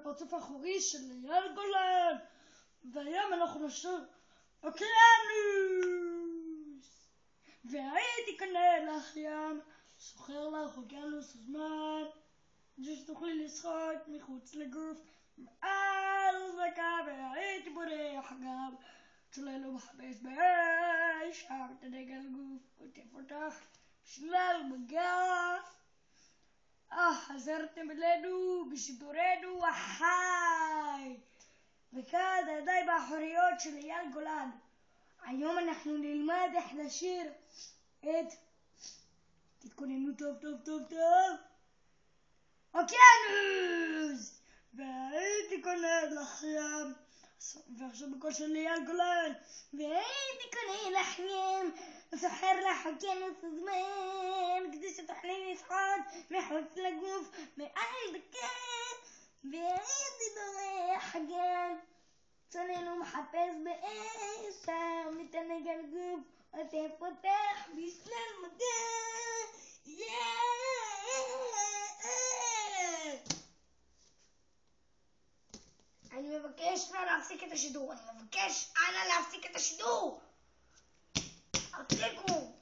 הפרצוף האחורי של אייל גולן, והיום אנחנו נשאיר אוקיינוס, והייתי קונה לך ים, שוחר לך אוקיינוס הזמן, שתוכלי לשחות מחוץ לגוף, מעל זקה, והייתי בורח גם, צולל ומחפש באש, שם את הדגל גוף, עוטף אותך שלל בגף. חזרתם אלינו בשידורנו החי, וכאן הידיים האחוריות של אייל גולן. היום אנחנו נלמד איך לשיר את, תתכוננו טוב טוב טוב טוב, אוקיינוס, והייתי קונה לך ים, ועכשיו בקול של אייל גולן, והייתי קונה לך ים, וסוחר לך אוקיינוס הזמן, כדי שתוכלי לשחות מחוץ לגוף מעל דקה, והייתי בורח גם, צולל ומחפש באש, שם מתענג על גוף, עוטף אותך בשלל מגע. אני מבקש לא להפסיק את השידור, אני מבקש אנא להפסיק את השידור. הפסיקו.